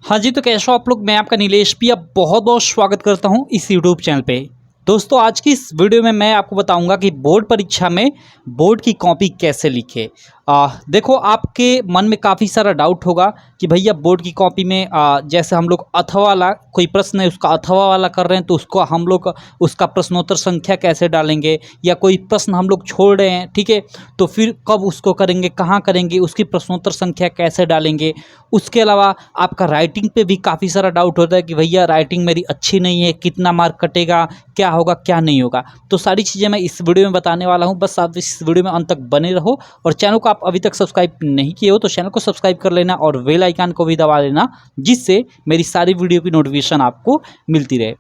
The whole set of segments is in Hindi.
हाँ जी, तो कैसे हो आप लोग। मैं आपका नीलेश भी अब बहुत बहुत स्वागत करता हूँ इस यूट्यूब चैनल पे। दोस्तों, आज की इस वीडियो में मैं आपको बताऊंगा कि बोर्ड परीक्षा में बोर्ड की कॉपी कैसे लिखे। देखो, आपके मन में काफ़ी सारा डाउट होगा कि भैया बोर्ड की कॉपी में जैसे हम लोग अथवा वाला कोई प्रश्न है उसका अथवा वाला कर रहे हैं तो उसको हम लोग उसका प्रश्नोत्तर संख्या कैसे डालेंगे, या कोई प्रश्न हम लोग छोड़ रहे हैं, ठीक है, तो फिर कब उसको करेंगे, कहाँ करेंगे, उसकी प्रश्नोत्तर संख्या कैसे डालेंगे। उसके अलावा आपका राइटिंग पे भी काफ़ी सारा डाउट होता है कि भैया राइटिंग मेरी अच्छी नहीं है, कितना मार्क कटेगा, क्या होगा क्या नहीं होगा। तो सारी चीज़ें मैं इस वीडियो में बताने वाला हूँ, बस आप इस वीडियो में अंत तक बने रहो। और चैनल को आप अभी तक सब्सक्राइब नहीं किए हो तो चैनल को सब्सक्राइब कर लेना और बेल आइकन को भी दबा लेना, जिससे मेरी सारी वीडियो की नोटिफिकेशन आपको मिलती रहे।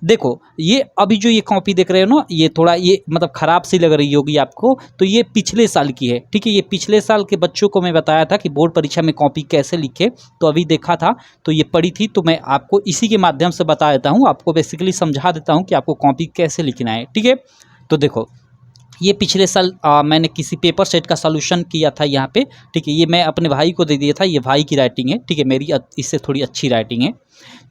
देखो, ये अभी जो ये कॉपी देख रहे हो ना, ये थोड़ा ये मतलब ख़राब सी लग रही होगी आपको, तो ये पिछले साल की है, ठीक है। ये पिछले साल के बच्चों को मैं बताया था कि बोर्ड परीक्षा में कॉपी कैसे लिखे, तो अभी देखा था तो ये पड़ी थी, तो मैं आपको इसी के माध्यम से बता देता हूँ, आपको बेसिकली समझा देता हूँ कि आपको कॉपी कैसे लिखना है, ठीक है। तो देखो, ये पिछले साल मैंने किसी पेपर सेट का सॉल्यूशन किया था यहाँ पे, ठीक है। ये मैं अपने भाई को दे दिया था, ये भाई की राइटिंग है, ठीक है। मेरी इससे थोड़ी अच्छी राइटिंग है।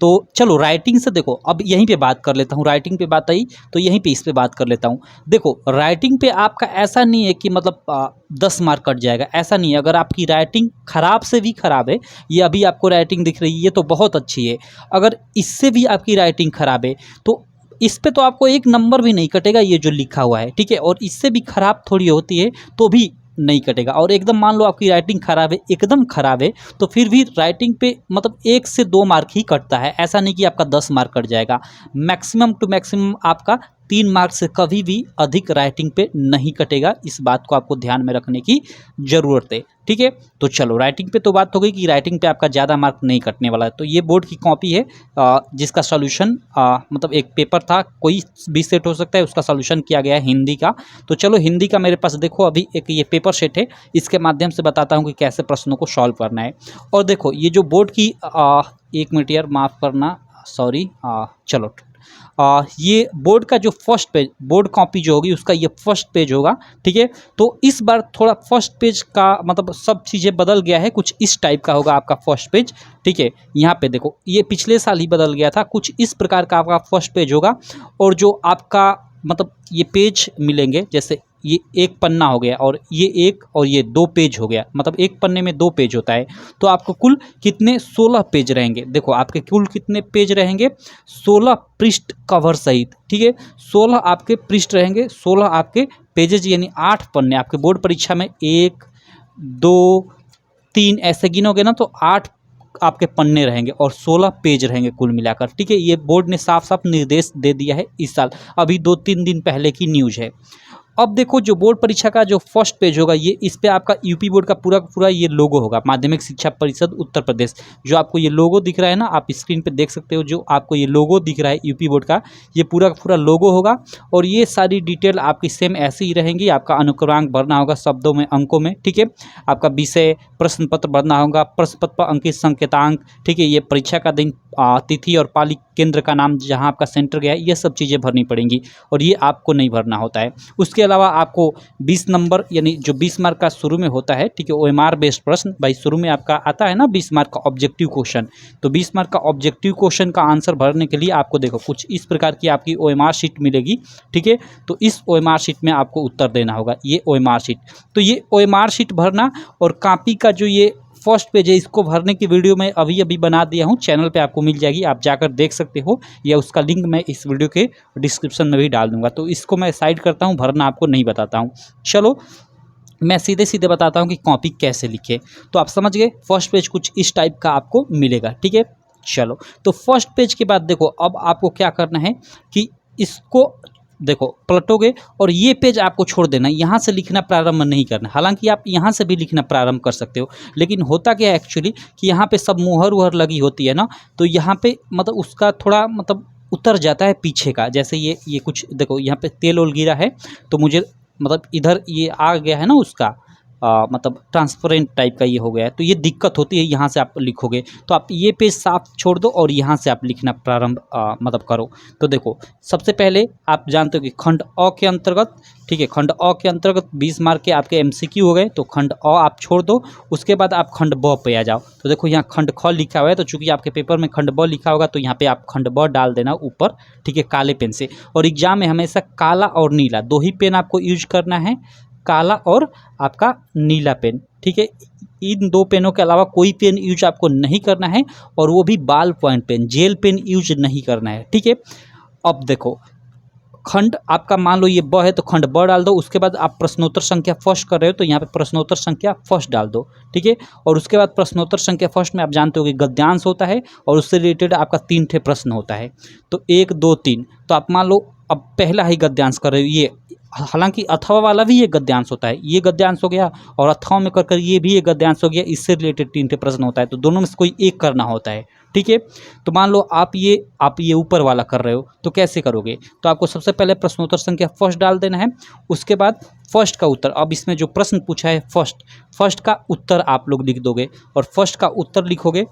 तो चलो राइटिंग से देखो, अब यहीं पे बात कर लेता हूँ। राइटिंग पे बात आई तो यहीं पे इस पे बात कर लेता हूँ। देखो, राइटिंग पे आपका ऐसा नहीं है कि मतलब 10 मार्क कट जाएगा, ऐसा नहीं है। अगर आपकी राइटिंग ख़राब से भी ख़राब है, ये अभी आपको राइटिंग दिख रही है, ये तो बहुत अच्छी है। अगर इससे भी आपकी राइटिंग ख़राब है तो इस पे तो आपको एक नंबर भी नहीं कटेगा, ये जो लिखा हुआ है, ठीक है। और इससे भी ख़राब थोड़ी होती है तो भी नहीं कटेगा। और एकदम मान लो आपकी राइटिंग ख़राब है, एकदम ख़राब है, तो फिर भी राइटिंग पे मतलब 1 से 2 मार्क ही कटता है, ऐसा नहीं कि आपका 10 मार्क कट जाएगा। मैक्सिमम टू मैक्सिमम आपका 3 मार्क से कभी भी अधिक राइटिंग पे नहीं कटेगा। इस बात को आपको ध्यान में रखने की ज़रूरत है, ठीक है। तो चलो, राइटिंग पे तो बात हो गई कि राइटिंग पे आपका ज़्यादा मार्क नहीं कटने वाला है। तो ये बोर्ड की कॉपी है जिसका सॉल्यूशन मतलब एक पेपर था, कोई भी सेट हो सकता है, उसका सॉल्यूशन किया गया है हिंदी का। तो चलो, हिंदी का मेरे पास देखो अभी एक ये पेपर सेट है, इसके माध्यम से बताता हूँ कि कैसे प्रश्नों को सॉल्व करना है। और देखो, ये जो बोर्ड की 1 मिनट यार, माफ़ करना, सॉरी। चलो, ये बोर्ड का जो फर्स्ट पेज, बोर्ड कॉपी जो होगी उसका ये फर्स्ट पेज होगा, ठीक है। तो इस बार थोड़ा फर्स्ट पेज का मतलब सब चीज़ें बदल गया है, कुछ इस टाइप का होगा आपका फर्स्ट पेज, ठीक है। यहाँ पे देखो, ये पिछले साल ही बदल गया था, कुछ इस प्रकार का आपका फर्स्ट पेज होगा। और जो आपका मतलब ये पेज मिलेंगे, जैसे ये एक पन्ना हो गया और ये एक और ये 2 पेज हो गया, मतलब एक पन्ने में 2 पेज होता है। तो आपको कुल कितने 16 पेज रहेंगे। देखो, आपके कुल कितने पेज रहेंगे, 16 पृष्ठ कवर सहित, ठीक है। 16 आपके पृष्ठ रहेंगे, 16 आपके पेजेज, यानी 8 पन्ने आपके बोर्ड परीक्षा में। 1 2 3 ऐसे गिनोगे ना तो 8 आपके पन्ने रहेंगे और 16 पेज रहेंगे कुल मिलाकर, ठीक है। ये बोर्ड ने साफ साफ निर्देश दे दिया है इस साल, अभी 2-3 दिन पहले की न्यूज़ है। अब देखो, जो बोर्ड परीक्षा का जो फर्स्ट पेज होगा, ये इस पे आपका यूपी बोर्ड का पूरा पूरा ये लोगो होगा, माध्यमिक शिक्षा परिषद उत्तर प्रदेश। जो आपको ये लोगो दिख रहा है ना, आप स्क्रीन पे देख सकते हो, जो आपको ये लोगो दिख रहा है यूपी बोर्ड का, ये पूरा पूरा लोगो होगा। और ये सारी डिटेल आपकी सेम ऐसी ही रहेंगी। आपका अनुक्रमांक भरना होगा शब्दों में, अंकों में, ठीक है। आपका विषय, प्रश्न पत्र भरना होगा, प्रश्न पत्र पर अंकित संकेतांक, ठीक है। ये परीक्षा का दिन, तिथि और पाली केंद्र का नाम जहां आपका सेंटर गया है, ये सब चीज़ें भरनी पड़ेंगी और ये आपको नहीं भरना होता है। उसके अलावा आपको 20 नंबर, यानी जो 20 मार्क का शुरू में होता है, ठीक है, OMR बेस्ड प्रश्न, भाई शुरू में आपका आता है ना 20 मार्क का ऑब्जेक्टिव क्वेश्चन। तो 20 मार्क का ऑब्जेक्टिव क्वेश्चन का आंसर भरने के लिए आपको देखो कुछ इस प्रकार की आपकी OMR शीट मिलेगी, ठीक है। तो इस OMR शीट में आपको उत्तर देना होगा, ये OMR शीट। तो ये OMR शीट भरना, और कॉपी का जो ये फर्स्ट पेज है, इसको भरने की वीडियो मैं अभी अभी बना दिया हूँ, चैनल पे आपको मिल जाएगी, आप जाकर देख सकते हो, या उसका लिंक मैं इस वीडियो के डिस्क्रिप्शन में भी डाल दूंगा। तो इसको मैं साइड करता हूँ, भरना आपको नहीं बताता हूँ। चलो, मैं सीधे सीधे बताता हूँ कि कॉपी कैसे लिखे। तो आप समझ गए, फर्स्ट पेज कुछ इस टाइप का आपको मिलेगा, ठीक है। चलो, तो फर्स्ट पेज के बाद देखो, अब आपको क्या करना है कि इसको देखो पलटोगे और ये पेज आपको छोड़ देना, यहाँ से लिखना प्रारंभ नहीं करना। हालांकि आप यहाँ से भी लिखना प्रारंभ कर सकते हो, लेकिन होता क्या है एक्चुअली कि यहाँ पे सब मुहर वुहर लगी होती है ना, तो यहाँ पे मतलब उसका थोड़ा मतलब उतर जाता है पीछे का। जैसे ये कुछ देखो, यहाँ पे तेल ओल गिरा है, तो मुझे मतलब इधर ये आ गया है ना उसका, मतलब ट्रांसपेरेंट टाइप का ये हो गया है, तो ये दिक्कत होती है। यहाँ से आप लिखोगे तो आप ये पेज साफ छोड़ दो और यहाँ से आप लिखना प्रारंभ मतलब करो। तो देखो सबसे पहले आप जानते हो कि खंड अ के अंतर्गत, ठीक है, खंड अ के अंतर्गत 20 मार्क के आपके एमसीक्यू हो गए, तो खंड अ आप छोड़ दो। उसके बाद आप खंड ब पे आ जाओ। तो देखो यहाँ खंड ख लिखा हुआ है, तो चूंकि आपके पेपर में खंड ब लिखा होगा तो यहाँ पे आप खंड ब डाल देना ऊपर, ठीक है, काले पेन से। और एग्जाम में हमेशा काला और नीला दो ही पेन आपको यूज करना है, काला और आपका नीला पेन, ठीक है। इन दो पेनों के अलावा कोई पेन यूज आपको नहीं करना है, और वो भी ballpoint pen, gel pen use नहीं करना है, ठीक है। अब देखो खंड आपका मान लो ये ब है, तो खंड ब डाल दो। उसके बाद आप प्रश्नोत्तर संख्या फर्स्ट कर रहे हो, तो यहाँ पे प्रश्नोत्तर संख्या फर्स्ट डाल दो, ठीक है। और उसके बाद प्रश्नोत्तर संख्या फर्स्ट में आप जानते हो कि गद्यांश होता है, और उससे रिलेटेड आपका 3 ठे प्रश्न होता है, तो 1 2 3। तो आप मान लो अब पहला ही गद्यांश कर रहे हो, ये हालांकि अथवा वाला भी ये गद्यांश होता है, ये गद्यांश हो गया, और अथवा में कर ये भी ये गद्यांश हो गया, इससे रिलेटेड 3 ठे प्रश्न होता है, तो दोनों में से कोई एक करना होता है, ठीक है। तो मान लो आप ये ऊपर वाला कर रहे हो, तो कैसे करोगे? तो आपको सबसे पहले प्रश्नोत्तर संख्या फर्स्ट डाल देना है। उसके बाद फर्स्ट का उत्तर, अब इसमें जो प्रश्न पूछा है फर्स्ट का उत्तर आप लोग लिख दोगे, और फर्स्ट का उत्तर लिखोगे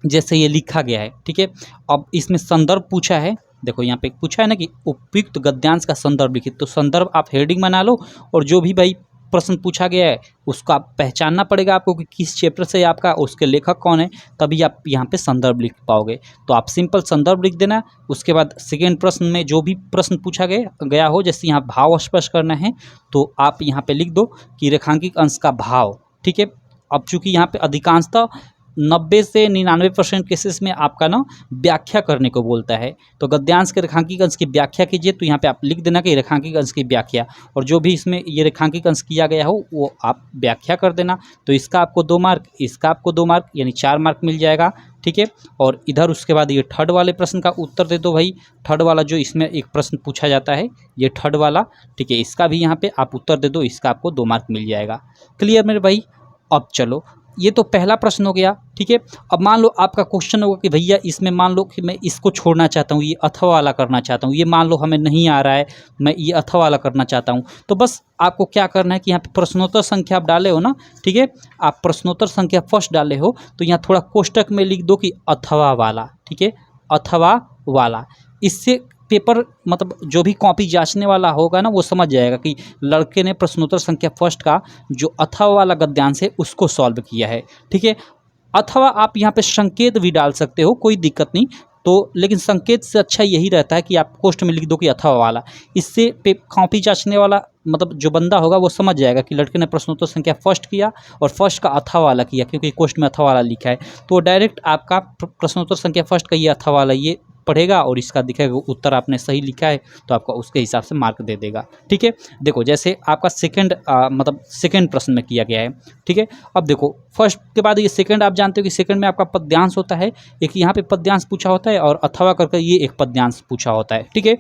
जैसे ये लिखा गया है, ठीक है। अब इसमें संदर्भ पूछा है, देखो यहाँ पे पूछा है ना कि उपयुक्त गद्यांश का संदर्भ लिखित, तो संदर्भ आप हेडिंग बना लो, और जो भी भाई प्रश्न पूछा गया है उसको आप पहचानना पड़ेगा आपको कि किस चैप्टर से आपका, उसके लेखक कौन है, तभी आप यहाँ पे संदर्भ लिख पाओगे। तो आप सिंपल संदर्भ लिख देना। उसके बाद सेकेंड प्रश्न में जो भी प्रश्न पूछा गया हो, जैसे यहाँ भाव स्पष्ट करना है, तो आप यहाँ पे लिख दो कि रेखांकित अंश का भाव, ठीक है। अब चूंकि यहाँ पे अधिकांशतः 90 से 99% केसेस में आपका ना व्याख्या करने को बोलता है, तो गद्यांश के रेखांकित अंश की व्याख्या कीजिए, तो यहाँ पे आप लिख देना कि रेखांकित अंश की व्याख्या, और जो भी इसमें ये रेखांकित अंश किया गया हो वो आप व्याख्या कर देना। तो इसका आपको 2 मार्क, इसका आपको 2 मार्क, यानी 4 मार्क मिल जाएगा, ठीक है। और इधर उसके बाद ये थर्ड वाले प्रश्न का उत्तर दे दो भाई, थर्ड वाला जो इसमें एक प्रश्न पूछा जाता है, ये थर्ड वाला, ठीक है, इसका भी यहाँ पे आप उत्तर दे दो, इसका आपको 2 मार्क मिल जाएगा। क्लियर मेरे भाई? अब चलो, ये तो पहला प्रश्न हो गया, ठीक है। अब मान लो आपका क्वेश्चन होगा कि भैया इसमें मान लो कि मैं इसको छोड़ना चाहता हूँ, ये अथवा वाला करना चाहता हूँ, ये मान लो हमें नहीं आ रहा है, मैं ये अथवा वाला करना चाहता हूँ, तो बस आपको क्या करना है कि यहाँ पे प्रश्नोत्तर संख्या आप डाले हो ना, ठीक है, आप प्रश्नोत्तर संख्या फर्स्ट डाले हो, तो यहाँ थोड़ा कोष्टक में लिख दो कि अथवा वाला, ठीक है, अथवा वाला। इससे पेपर मतलब जो भी कॉपी जांचने वाला होगा ना, वो समझ जाएगा कि लड़के ने प्रश्नोत्तर संख्या फर्स्ट का जो अथवा वाला गद्यांश है उसको सॉल्व किया है, ठीक है। अथवा आप यहाँ पे संकेत भी डाल सकते हो, कोई दिक्कत नहीं, तो लेकिन संकेत से अच्छा यही रहता है कि आप पोस्ट में लिख दो कि अथवा वाला। इससे कॉपी जांचने वाला मतलब जो बंदा होगा वो समझ जाएगा कि लड़के ने प्रश्नोत्तर संख्या फर्स्ट किया और फर्स्ट का अथवा वाला किया, क्योंकि क्वेश्चन में अथवा वाला लिखा है, तो डायरेक्ट आपका प्रश्नोत्तर संख्या फर्स्ट का ये अथवा वाला ये पढ़ेगा और इसका दिखेगा उत्तर आपने सही लिखा है, तो आपका उसके हिसाब से मार्क दे देगा, ठीक है। देखो जैसे आपका मतलब सेकंड प्रश्न में किया गया है, ठीक है। अब देखो फर्स्ट के बाद ये सेकंड, आप जानते हो कि सेकंड में आपका पद्यांश होता है, एक यहाँ पे पद्यांश पूछा होता है और अथवा करके ये एक पद्यांश पूछा होता है, ठीक है।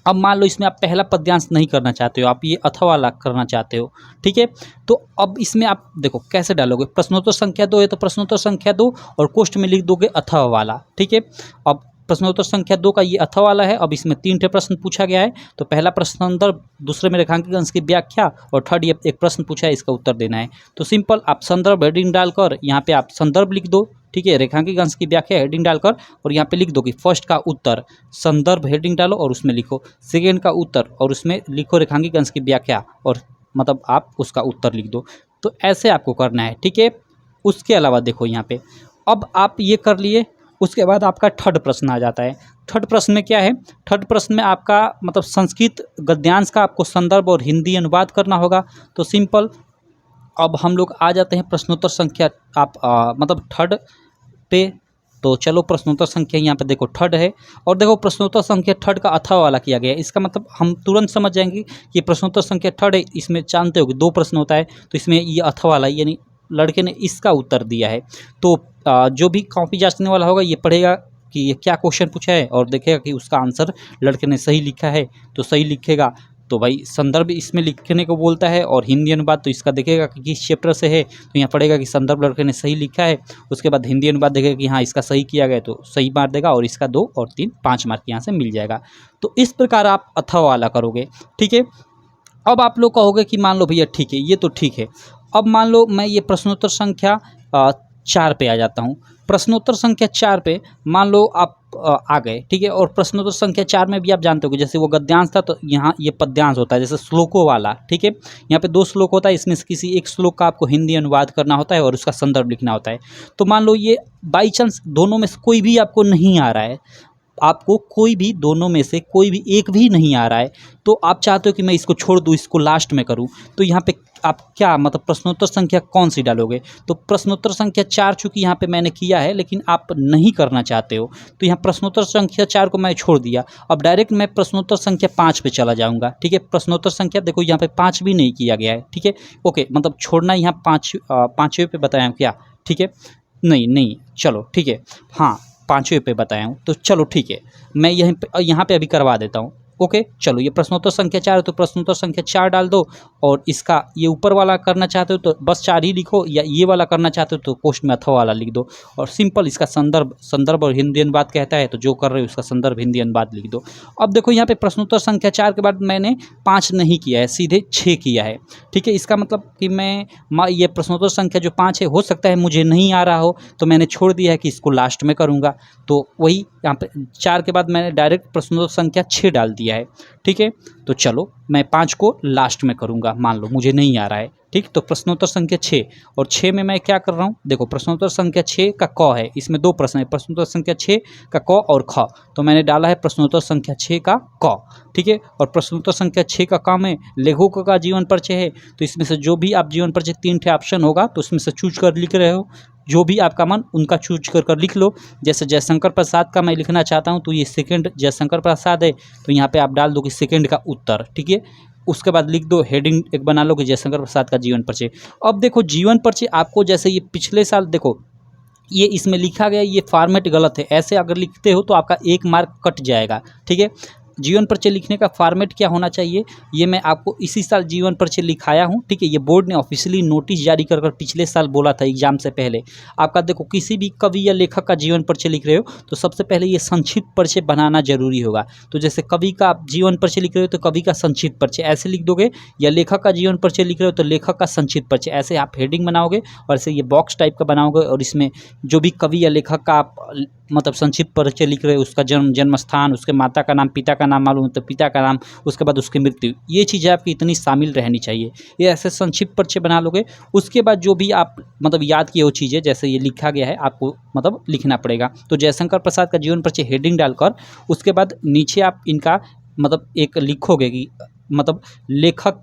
अब मान लो इसमें आप पहला पद्यांश नहीं करना चाहते हो, आप ये अथवा वाला करना चाहते हो, ठीक है। तो अब इसमें आप देखो कैसे डालोगे, प्रश्नोत्तर संख्या 2 है तो प्रश्नोत्तर संख्या 2 और कोष्ठ में लिख दोगे अथवा वाला, ठीक है। अब प्रश्नोत्तर संख्या 2 का ये अथवा वाला है। अब इसमें 3 ठे प्रश्न पूछा गया है, तो पहला प्रश्न संदर्भ, दूसरे में रेखांकित अंश की व्याख्या और थर्ड ये एक प्रश्न पूछा है, इसका उत्तर देना है। तो सिंपल आप संदर्भ हेडिंग डालकर यहाँ पे आप संदर्भ लिख दो, ठीक है, रेखांकित अंश की व्याख्या हेडिंग डालकर और यहाँ पे लिख दो कि फर्स्ट का उत्तर, संदर्भ हेडिंग डालो और उसमें लिखो सेकेंड का उत्तर और उसमें लिखो रेखांकित अंश की व्याख्या और मतलब आप उसका उत्तर लिख दो। तो ऐसे आपको करना है, ठीक है। उसके अलावा देखो यहाँ पे अब आप ये कर लिए, उसके बाद आपका थर्ड प्रश्न आ जाता है। थर्ड प्रश्न में क्या है, थर्ड प्रश्न में आपका मतलब संस्कृत गद्यांश का आपको संदर्भ और हिंदी अनुवाद करना होगा। तो सिंपल अब हम लोग आ जाते हैं प्रश्नोत्तर संख्या आप मतलब थर्ड पे। तो चलो प्रश्नोत्तर संख्या यहाँ पे देखो थर्ड है और देखो प्रश्नोत्तर संख्या थर्ड का अथवा वाला किया गया है। इसका मतलब हम तुरंत समझ जाएंगे कि प्रश्नोत्तर संख्या थर्ड है। इसमें जानते हो कि 2 प्रश्न होता है, तो इसमें ये अथवा वाला यानी लड़के ने इसका उत्तर दिया है। तो जो भी कॉपी जांचने वाला होगा ये पढ़ेगा कि ये क्या क्वेश्चन पूछा है और देखेगा कि उसका आंसर लड़के ने सही लिखा है तो सही लिखेगा। तो भाई संदर्भ इसमें लिखने को बोलता है और हिंदी अनुवाद तो इसका देखेगा कि किस चैप्टर से है, तो यहाँ पढ़ेगा कि संदर्भ लड़के ने सही लिखा है। उसके बाद हिंदी अनुवाद देखेगा कि हाँ इसका सही किया गया तो सही मार्क देगा और इसका 2 और 3 5 मार्क यहाँ से मिल जाएगा। तो इस प्रकार आप अथवा वाला करोगे, ठीक है। अब आप लोग कहोगे कि मान लो भैया ठीक है ये तो ठीक है, अब मान लो मैं ये प्रश्नोत्तर संख्या 4 पे आ जाता हूँ। प्रश्नोत्तर संख्या 4 पे मान लो आप आ गए, ठीक है। और प्रश्नोत्तर संख्या 4 में भी आप जानते हो कि जैसे वो गद्यांश था तो यहाँ ये पद्यांश होता है, जैसे श्लोकों वाला, ठीक है। यहाँ पे 2 श्लोक होता है, इसमें से किसी एक श्लोक का आपको हिंदी अनुवाद करना होता है और उसका संदर्भ लिखना होता है। तो मान लो ये बाई चांस दोनों में से कोई भी आपको नहीं आ रहा है, आपको कोई भी दोनों में से कोई भी एक भी नहीं आ रहा है, तो आप चाहते हो कि मैं इसको छोड़ दूँ, इसको लास्ट में करूँ, तो यहाँ पे आप क्या मतलब प्रश्नोत्तर संख्या कौन सी डालोगे? तो प्रश्नोत्तर संख्या 4 चूँकि यहाँ पे मैंने किया है, लेकिन आप नहीं करना चाहते हो, तो यहाँ प्रश्नोत्तर संख्या 4 को मैं छोड़ दिया। अब डायरेक्ट मैं प्रश्नोत्तर संख्या 5 पे चला जाऊँगा, ठीक है। प्रश्नोत्तर संख्या देखो यहाँ पे 5 भी नहीं किया गया है, ठीक है। ओके, मतलब छोड़ना यहाँ 5वें पे बताया हूँ क्या? ठीक है, नहीं, चलो ठीक है, हाँ 5वें पे बताया हूँ, तो चलो ठीक है, मैं यहाँ पे अभी करवा देता हूँ। ओके, चलो ये प्रश्नोत्तर संख्या 4 है तो प्रश्नोत्तर संख्या 4 डाल दो, और इसका ये ऊपर वाला करना चाहते हो तो बस 4 ही लिखो, या ये वाला करना चाहते हो तो पोस्ट में अथवा वाला लिख दो, और सिंपल इसका संदर्भ और हिंदी अनुवाद कहता है तो जो कर रहे हो उसका संदर्भ हिंदी अनुवाद लिख दो। अब देखो यहाँ पे प्रश्नोत्तर संख्या 4 के बाद मैंने 5 नहीं किया है, सीधे 6 किया है, ठीक है। इसका मतलब कि मैं ये प्रश्नोत्तर संख्या जो 5 है, हो सकता है मुझे नहीं आ रहा हो, तो मैंने छोड़ दिया है कि इसको लास्ट में करूँगा, तो वही यहाँ पे 4 के बाद मैंने डायरेक्ट प्रश्नोत्तर संख्या 6 डाल दिया है, ठीक है। तो चलो मैं 5 को लास्ट में करूँगा, मान लो मुझे नहीं आ रहा है, ठीक। तो प्रश्नोत्तर संख्या 6, और 6 में मैं क्या कर रहा हूँ, देखो प्रश्नोत्तर संख्या 6 का क है, इसमें 2 प्रश्न है, प्रश्नोत्तर संख्या 6 का क और ख, तो मैंने डाला है प्रश्नोत्तर संख्या 6 का क, ठीक है। और प्रश्नोत्तर संख्या 6 का क में लेखकों का जीवन परिचय है, तो इसमें से जो भी आप जीवन परिचय 3 ठे ऑप्शन होगा तो उसमें से चूज कर लिख रहे हो, जो भी आपका मन उनका चूज कर लिख लो। जैसे जयशंकर प्रसाद का मैं लिखना चाहता हूँ, तो ये सेकंड जयशंकर प्रसाद है, तो यहाँ पे आप डाल दो कि सेकंड का उत्तर, ठीक है। उसके बाद लिख दो, हेडिंग एक बना लो कि जयशंकर प्रसाद का जीवन परिचय। अब देखो जीवन परिचय आपको जैसे ये पिछले साल देखो ये इसमें लिखा गया, ये फॉर्मेट गलत है, ऐसे अगर लिखते हो तो आपका 1 मार्क कट जाएगा, ठीक है। जीवन परिचय लिखने का फॉर्मेट क्या होना चाहिए, ये मैं आपको इसी साल जीवन परिचय लिखाया हूँ, ठीक है। ये बोर्ड ने ऑफिशियली नोटिस जारी कर पिछले साल बोला था एग्जाम से पहले। आपका देखो किसी भी कवि या लेखक का जीवन परिचय लिख रहे हो तो सबसे पहले ये संक्षिप्त परिचय बनाना जरूरी होगा। तो जैसे कवि का आप जीवन परिचय लिख रहे हो तो कवि का संक्षिप्त परिचय ऐसे लिख दोगे, या लेखक का जीवन परिचय लिख रहे हो तो लेखक का संक्षिप्त परिचय, ऐसे आप हेडिंग बनाओगे और ऐसे ये बॉक्स टाइप का बनाओगे, और इसमें जो भी कवि या लेखक का आप मतलब संक्षिप्त परिचय लिख रहे हो, उसका जन्म स्थान, उसके माता का नाम, पिता का नाम मालूम है तो पिता का नाम, उसके बाद उसकी मृत्यु, ये चीज़ें आपकी इतनी शामिल रहनी चाहिए। ये ऐसे संक्षिप्त परिचय बना लोगे, उसके बाद जो भी आप मतलब याद किए वो चीज़ें जैसे ये लिखा गया है आपको मतलब लिखना पड़ेगा। तो जयशंकर प्रसाद का जीवन परिचय हेडिंग डालकर उसके बाद नीचे आप इनका मतलब एक लिखोगे कि मतलब लेखक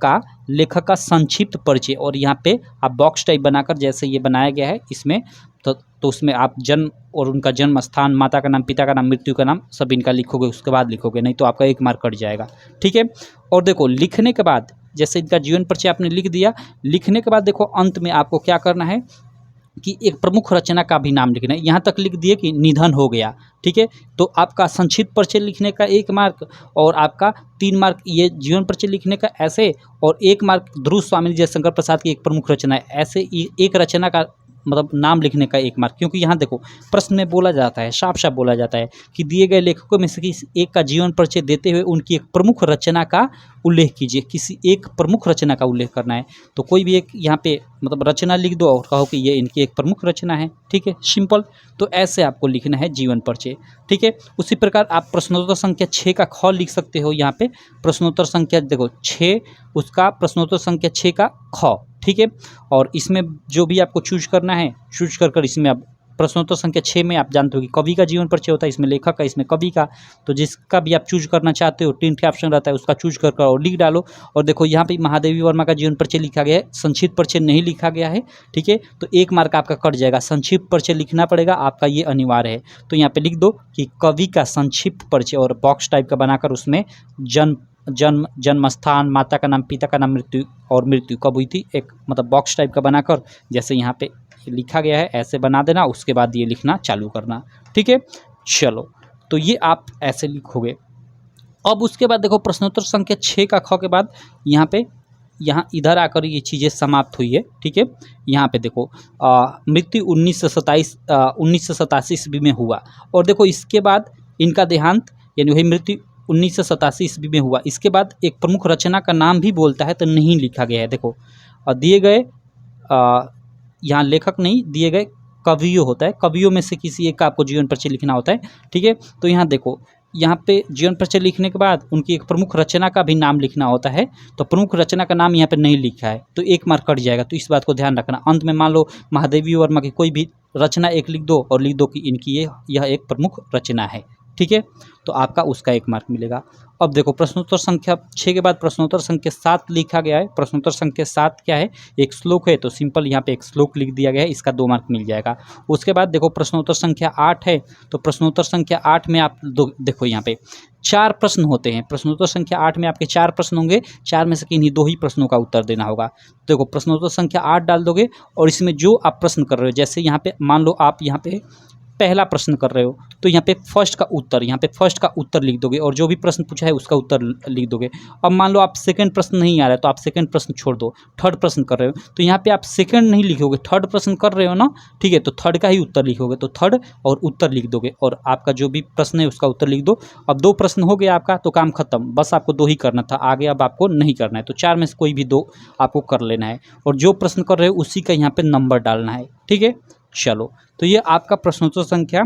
का संक्षिप्त परिचय, और यहाँ पे आप बॉक्स टाइप बनाकर जैसे ये बनाया गया है इसमें तो उसमें आप जन्म और उनका जन्म स्थान, माता का नाम, पिता का नाम, मृत्यु का नाम सब इनका लिखोगे, उसके बाद लिखोगे, नहीं तो आपका 1 मार्क कट जाएगा, ठीक है। और देखो लिखने के बाद जैसे इनका जीवन परिचय आपने लिख दिया, लिखने के बाद देखो अंत में आपको क्या करना है कि एक प्रमुख रचना का भी नाम लिखना है। यहाँ तक लिख दिए कि निधन हो गया, ठीक है। तो आपका संक्षिप्त परिचय लिखने का 1 मार्क, और आपका 3 मार्क ये जीवन परिचय लिखने का ऐसे, और 1 मार्क ध्रुव स्वामी जयशंकर प्रसाद की एक प्रमुख रचना है, ऐसे एक रचना का मतलब नाम लिखने का 1 मार्क। क्योंकि यहाँ देखो प्रश्न में बोला जाता है, साफ साफ बोला जाता है कि दिए गए लेखकों में से किसी एक का जीवन परिचय देते हुए उनकी एक प्रमुख रचना का उल्लेख कीजिए, किसी एक प्रमुख रचना का उल्लेख करना है। तो कोई भी एक यहाँ पे मतलब रचना लिख दो और कहो कि ये इनकी एक प्रमुख रचना है, ठीक है, सिंपल। तो ऐसे आपको लिखना है जीवन परिचय, ठीक है। उसी प्रकार आप प्रश्नोत्तर संख्या 6 का ख लिख सकते हो, यहाँ पे प्रश्नोत्तर संख्या देखो 6, उसका प्रश्नोत्तर संख्या 6 का ख, ठीक है। और इसमें जो भी आपको चूज करना है चूज कर इसमें आप प्रश्नोत्तर संख्या 6 में आप जानते हो कि कवि का जीवन परिचय होता है, इसमें लेखक का, इसमें कवि का, तो जिसका भी आप चूज करना चाहते हो 3 ठे ऑप्शन रहता है, उसका चूज कर और लिख डालो। और देखो यहाँ पे महादेवी वर्मा का जीवन परिचय लिखा गया है, संक्षिप्त परिचय नहीं लिखा गया है, ठीक है। तो 1 मार्क आपका कट जाएगा, संक्षिप्त परिचय लिखना पड़ेगा आपका, ये अनिवार्य है। तो यहाँ पे लिख दो कि कवि का संक्षिप्त परिचय, और बॉक्स टाइप का बनाकर उसमें जन्म स्थान, माता का नाम, पिता का नाम, मृत्यु और मृत्यु कब हुई थी, एक मतलब बॉक्स टाइप का बनाकर जैसे यहाँ पे लिखा गया है ऐसे बना देना, उसके बाद ये लिखना चालू करना, ठीक है। चलो तो ये आप ऐसे लिखोगे। अब उसके बाद देखो प्रश्नोत्तर संख्या 6 का ख के बाद यहाँ इधर आकर ये चीज़ें समाप्त हुई है, ठीक है। यहाँ पे देखो मृत्यु 1987 ईस्वी में हुआ, और देखो इसके बाद इनका देहांत यानी वही मृत्यु 1987 ईस्वी में हुआ। इसके बाद एक प्रमुख रचना का नाम भी बोलता है तो नहीं लिखा गया है, देखो दिए गए यहाँ लेखक नहीं दिए गए कवियों होता है, कवियों में से किसी एक का आपको जीवन परिचय लिखना होता है। ठीक है, तो यहाँ देखो, यहाँ पे जीवन परिचय लिखने के बाद उनकी एक प्रमुख रचना का भी नाम लिखना होता है। तो प्रमुख रचना का नाम यहाँ पे नहीं लिखा है तो 1 मार्क कट जाएगा, तो इस बात को ध्यान रखना। अंत में मान लो महादेवी वर्मा की कोई भी रचना एक लिख दो और लिख दो कि इनकी यह एक प्रमुख रचना है। ठीक है, तो आपका उसका 1 मार्क मिलेगा। अब देखो प्रश्नोत्तर संख्या 6 के बाद प्रश्नोत्तर संख्या 7 लिखा गया है। प्रश्नोत्तर संख्या 7 क्या है, एक श्लोक है, तो सिंपल यहाँ पे एक श्लोक लिख दिया गया है, इसका 2 मार्क मिल जाएगा। उसके बाद देखो प्रश्नोत्तर संख्या 8 है, तो प्रश्नोत्तर संख्या 8 में आप देखो यहाँ पे 4 प्रश्न होते हैं। प्रश्नोत्तर संख्या 8 में आपके 4 प्रश्न होंगे, 4 में से किन्हीं 2 ही प्रश्नों का उत्तर देना होगा। देखो प्रश्नोत्तर संख्या 8 डाल दोगे और इसमें जो आप प्रश्न कर रहे हो, जैसे यहाँ पे मान लो आप यहाँ पे पहला प्रश्न कर रहे हो तो यहाँ पे फर्स्ट का उत्तर, यहाँ पे फर्स्ट का उत्तर लिख दोगे और जो भी प्रश्न पूछा है उसका उत्तर लिख दोगे। अब मान लो आप सेकंड प्रश्न नहीं आ रहा है तो आप सेकंड प्रश्न छोड़ दो, थर्ड प्रश्न कर रहे हो तो यहाँ पे आप सेकंड नहीं लिखोगे, थर्ड प्रश्न कर रहे हो ना, ठीक है, तो थर्ड का ही उत्तर लिखोगे, तो थर्ड और उत्तर लिख दोगे और आपका जो भी प्रश्न है उसका उत्तर लिख दो। अब 2 प्रश्न हो गया आपका, तो काम खत्म, बस आपको 2 ही करना था, आगे अब आपको नहीं करना है। तो 4 में से कोई भी 2 आपको कर लेना है और जो प्रश्न कर रहे हो उसी का यहाँ पे नंबर डालना है। ठीक है, चलो, तो ये आपका प्रश्नोत्तर संख्या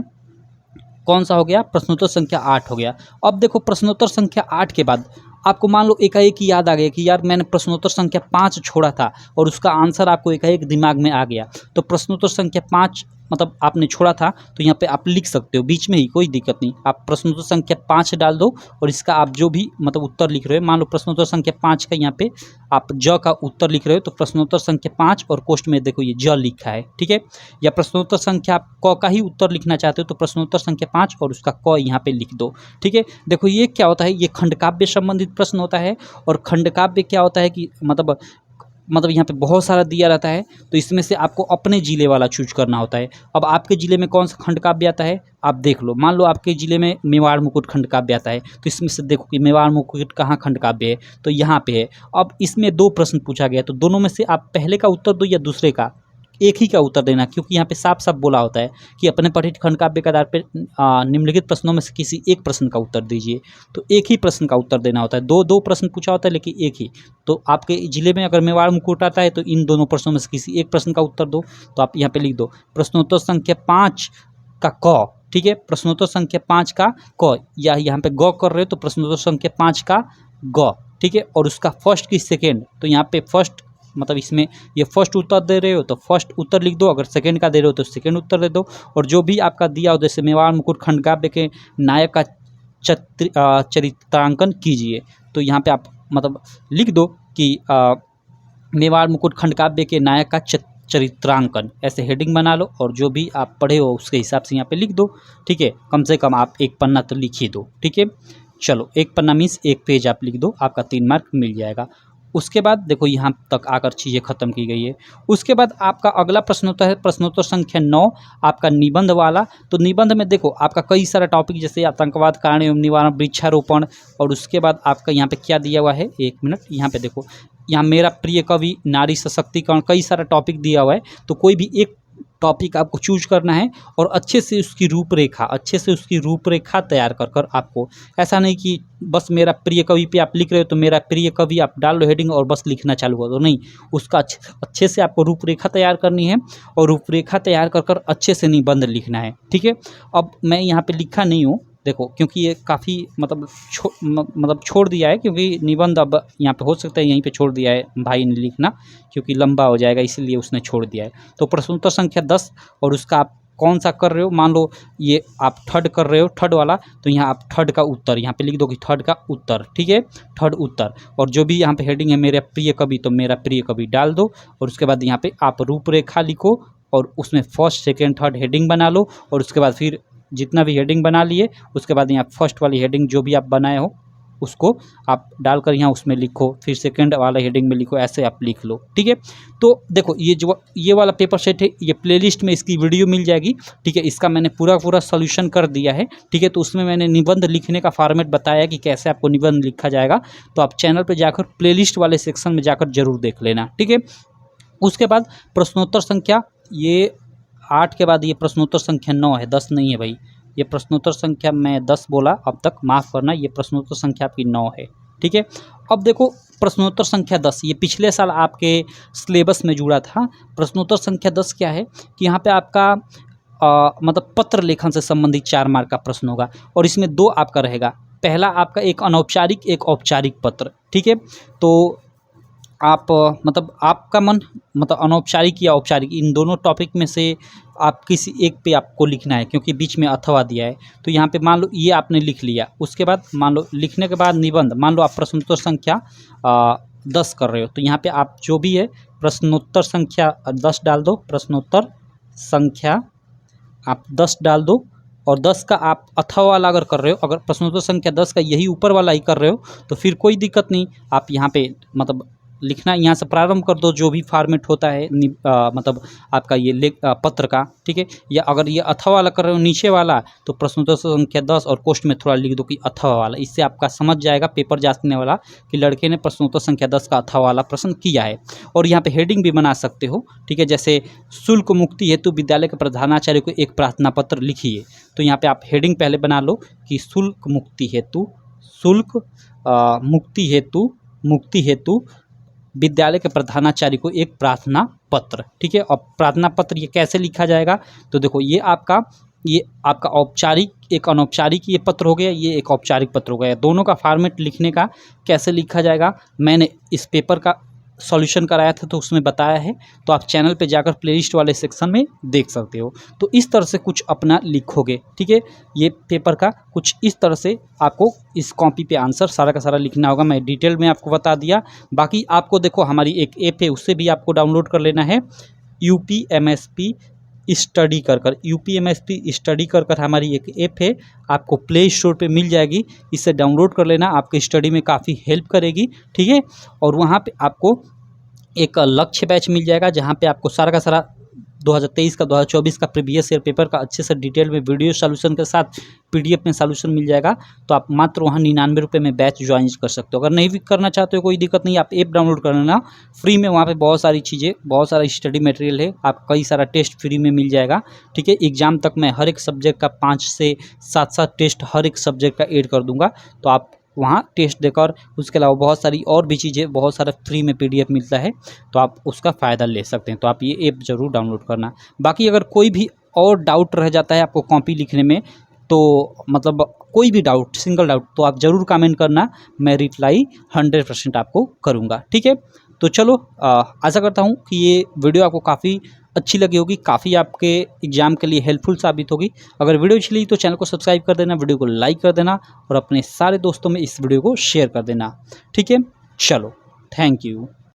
कौन सा हो गया, प्रश्नोत्तर संख्या 8 हो गया। अब देखो प्रश्नोत्तर संख्या 8 के बाद आपको मान लो एकाएक याद आ गया कि यार मैंने प्रश्नोत्तर संख्या 5 छोड़ा था और उसका आंसर आपको एकाएक दिमाग में आ गया, तो प्रश्नोत्तर संख्या 5 मतलब आपने छोड़ा था तो यहाँ पे आप लिख सकते हो बीच में ही, कोई दिक्कत नहीं, आप प्रश्नोत्तर संख्या 5 डाल दो और इसका आप जो भी मतलब उत्तर लिख रहे हो, मान लो प्रश्नोत्तर संख्या 5 का यहाँ पे आप ज का उत्तर लिख रहे हो तो प्रश्नोत्तर संख्या 5 और कोष्ठ में देखो ये ज लिखा है। ठीक है, या प्रश्नोत्तर संख्या आप क का ही उत्तर लिखना चाहते हो तो प्रश्नोत्तर संख्या 5 और उसका क यहाँ पे लिख दो। ठीक है, देखो ये क्या होता है, ये खंडकाव्य संबंधित प्रश्न होता है और खंडकाव्य क्या होता है कि मतलब यहाँ पे बहुत सारा दिया रहता है तो इसमें से आपको अपने ज़िले वाला चूज करना होता है। अब आपके ज़िले में कौन सा खंडकाव्य आता है आप देख लो, मान लो आपके ज़िले में मेवाड़ मुकुट खंडकाव्य आता है तो इसमें से देखो कि मेवाड़ मुकुट कहाँ खंडकाव्य है, तो यहाँ पे है। अब इसमें 2 प्रश्न पूछा गया तो दोनों में से आप पहले का उत्तर दो या दूसरे का, एक ही का उत्तर देना, क्योंकि यहाँ पे साफ साफ बोला होता है कि अपने पठित खंडकाव्य के आधार पर निम्नलिखित प्रश्नों में से किसी एक प्रश्न का उत्तर दीजिए, तो एक ही प्रश्न का उत्तर देना होता है। 2 प्रश्न पूछा होता है लेकिन एक ही, तो आपके जिले में अगर मेवाड़ मुकुट आता है तो इन दोनों प्रश्नों में से किसी एक प्रश्न का उत्तर दो, तो आप यहाँ पे लिख दो प्रश्नोत्तर संख्या 5 का क। ठीक है, प्रश्नोत्तर संख्या 5 का क, या यहाँ पे ग कर रहे हो तो प्रश्नोत्तर संख्या 5 का ग। ठीक है, और उसका फर्स्ट की सेकेंड, तो यहाँ पे फर्स्ट मतलब इसमें ये फर्स्ट उत्तर दे रहे हो तो फर्स्ट उत्तर लिख दो, अगर सेकंड का दे रहे हो तो सेकंड उत्तर दे दो, और जो भी आपका दिया हो जैसे मेवाड़ मुकुट खंडकाव्य के नायक का चरित्रांकन कीजिए, तो यहाँ पे आप मतलब लिख दो कि मेवाड़ मुकुट खंडकाव्य के नायक का चरित्रांकन, ऐसे हेडिंग बना लो और जो भी आप पढ़े हो उसके हिसाब से यहाँ पे लिख दो। ठीक है, कम से कम आप 1 पन्ना तो लिख ही दो। ठीक है, चलो 1 पन्ना मीन्स 1 पेज आप लिख दो, आपका 3 मार्क मिल जाएगा। उसके बाद देखो यहाँ तक आकर चीज़ें खत्म की गई है। उसके बाद आपका अगला प्रश्न होता है प्रश्नोत्तर संख्या 9 आपका निबंध वाला। तो निबंध में देखो आपका कई सारा टॉपिक जैसे आतंकवाद कारण एवं निवारण, वृक्षारोपण, और उसके बाद आपका यहाँ पे क्या दिया हुआ है, 1 मिनट, यहाँ पे देखो, यहाँ मेरा प्रिय कवि, नारी सशक्तिकरण, कई सारा टॉपिक दिया हुआ है। तो कोई भी एक टॉपिक आपको चूज करना है और अच्छे से उसकी रूपरेखा तैयार कर कर आपको, ऐसा नहीं कि बस मेरा प्रिय कवि पे आप लिख रहे हो तो मेरा प्रिय कवि आप डाल लो हेडिंग और बस लिखना चालू कर दो, नहीं, उसका अच्छे से आपको रूपरेखा तैयार करनी है और रूपरेखा तैयार कर कर अच्छे से निबंध लिखना है। ठीक है, अब मैं यहाँ पे लिखा नहीं हूँ देखो, क्योंकि ये काफ़ी मतलब छोड़ दिया है, क्योंकि निबंध अब यहाँ पे हो सकता है यहीं पे छोड़ दिया है भाई ने लिखना, क्योंकि लंबा हो जाएगा इसलिए उसने छोड़ दिया है। तो प्रश्नोत्तर संख्या 10 और उसका आप कौन सा कर रहे हो, मान लो ये आप थर्ड कर रहे हो, थर्ड वाला, तो यहाँ आप थर्ड का उत्तर यहाँ पे लिख दो कि थर्ड का उत्तर। ठीक है, थर्ड उत्तर, और जो भी यहाँ पे हेडिंग है मेरा प्रिय कवि, तो मेरा प्रिय कवि डाल दो और उसके बाद यहाँ पे आप रूपरेखा लिखो और उसमें फर्स्ट सेकेंड थर्ड हेडिंग बना लो, और उसके बाद फिर जितना भी हेडिंग बना लिए उसके बाद यहाँ फर्स्ट वाली हेडिंग जो भी आप बनाए हो उसको आप डालकर यहाँ उसमें लिखो, फिर सेकंड वाला हेडिंग में लिखो, ऐसे आप लिख लो। ठीक है, तो देखो ये वाला पेपर सेट है, ये प्लेलिस्ट में इसकी वीडियो मिल जाएगी। ठीक है, इसका मैंने पूरा सॉल्यूशन कर दिया है। ठीक है, तो उसमें मैंने निबंध लिखने का फॉर्मेट बताया कि कैसे आपको निबंध लिखा जाएगा, तो आप चैनल पर जाकर प्लेलिस्ट वाले सेक्शन में जाकर जरूर देख लेना। ठीक है, उसके बाद प्रश्नोत्तर संख्या ये 8 के बाद ये प्रश्नोत्तर संख्या 9 है, 10 नहीं है भाई, ये प्रश्नोत्तर संख्या मैं 10 बोला अब तक, माफ़ करना, ये प्रश्नोत्तर संख्या आपकी 9 है। ठीक है, अब देखो प्रश्नोत्तर संख्या 10, ये पिछले साल आपके सिलेबस में जुड़ा था। प्रश्नोत्तर संख्या 10 क्या है कि यहाँ पे आपका मतलब पत्र लेखन से संबंधित 4 मार्क का प्रश्न होगा और इसमें 2 आपका रहेगा। पहला आपका एक अनौपचारिक, एक औपचारिक पत्र, ठीक है। तो आप मतलब आपका मन मतलब अनौपचारिक या औपचारिक, इन दोनों टॉपिक में से आप किसी एक पे आपको लिखना है, क्योंकि बीच में अथवा दिया है। तो यहाँ पे मान लो ये आपने लिख लिया, उसके बाद मान लो लिखने के बाद निबंध, मान लो आप प्रश्नोत्तर संख्या 10 कर रहे हो, तो यहाँ पे आप जो भी है प्रश्नोत्तर संख्या 10 डाल दो, प्रश्नोत्तर संख्या आप 10 डाल दो और 10 का आप अथवा वाला अगर कर रहे हो, अगर प्रश्नोत्तर संख्या 10 का यही ऊपर वाला ही कर रहे हो तो फिर कोई दिक्कत नहीं। आप यहाँ पे मतलब लिखना यहाँ से प्रारंभ कर दो, जो भी फॉर्मेट होता है मतलब आपका ये पत्र का, ठीक है। या अगर ये अथवा वाला कर रहे हो नीचे वाला, तो प्रश्नोत्तर संख्या 10 और कोष्ठ में थोड़ा लिख दो कि अथवा वाला। इससे आपका समझ जाएगा पेपर जांचने वाला कि लड़के ने प्रश्नोत्तर संख्या 10 का अथवा वाला प्रश्न किया है। और यहाँ पे हेडिंग भी बना सकते हो, ठीक है। जैसे शुल्क मुक्ति हेतु विद्यालय के प्रधानाचार्य को एक प्रार्थना पत्र लिखिए, तो यहाँ पे आप हेडिंग पहले बना लो कि शुल्क मुक्ति हेतु विद्यालय के प्रधानाचार्य को एक प्रार्थना पत्र, ठीक है। और प्रार्थना पत्र ये कैसे लिखा जाएगा, तो देखो ये आपका औपचारिक, एक अनौपचारिक ये पत्र हो गया, ये एक औपचारिक पत्र हो गया। दोनों का फॉर्मेट लिखने का कैसे लिखा जाएगा मैंने इस पेपर का सॉल्यूशन कराया था, तो उसमें बताया है, तो आप चैनल पे जाकर प्लेलिस्ट वाले सेक्शन में देख सकते हो। तो इस तरह से कुछ अपना लिखोगे, ठीक है। ये पेपर का कुछ इस तरह से आपको इस कॉपी पे आंसर सारा का सारा लिखना होगा। मैं डिटेल में आपको बता दिया। बाकी आपको देखो हमारी एक ऐप है, उससे भी आपको डाउनलोड कर लेना है, UPMSP स्टडी कर UPMSP स्टडी कर हमारी एक ऐप है, आपको प्ले स्टोर पे मिल जाएगी। इसे डाउनलोड कर लेना, आपके स्टडी में काफ़ी हेल्प करेगी, ठीक है। और वहाँ पे आपको एक लक्ष्य बैच मिल जाएगा, जहाँ पे आपको सारा का सारा 2023 का 2024 का प्रीवियस ईयर पेपर का अच्छे से डिटेल में वीडियो सॉल्यूशन के साथ PDF में सॉल्यूशन मिल जाएगा। तो आप मात्र वहाँ 99 रुपये में बैच ज्वाइन कर सकते हो। अगर नहीं भी करना चाहते हो कोई दिक्कत नहीं, आप ऐप डाउनलोड कर लेना फ्री में। वहाँ पे बहुत सारी चीज़ें, बहुत सारा स्टडी मटेरियल है, आप कई सारा टेस्ट फ्री में मिल जाएगा, ठीक है। एग्जाम तक मैं हर एक सब्जेक्ट का 5 से 7 टेस्ट हर एक सब्जेक्ट का ऐड कर दूँगा, तो आप वहाँ टेस्ट देकर, उसके अलावा बहुत सारी और भी चीज़ें, बहुत सारा फ्री में PDF मिलता है, तो आप उसका फ़ायदा ले सकते हैं। तो आप ये ऐप ज़रूर डाउनलोड करना। बाकी अगर कोई भी और डाउट रह जाता है आपको कॉपी लिखने में, तो मतलब कोई भी डाउट, सिंगल डाउट, तो आप ज़रूर कमेंट करना, मैं रिप्लाई 100% आपको करूँगा, ठीक है। तो चलो आशा करता हूँ कि ये वीडियो आपको काफ़ी अच्छी लगी होगी, काफ़ी आपके एग्जाम के लिए हेल्पफुल साबित होगी। अगर वीडियो अच्छी लगी तो चैनल को सब्सक्राइब कर देना, वीडियो को लाइक कर देना और अपने सारे दोस्तों में इस वीडियो को शेयर कर देना, ठीक है। चलो, थैंक यू।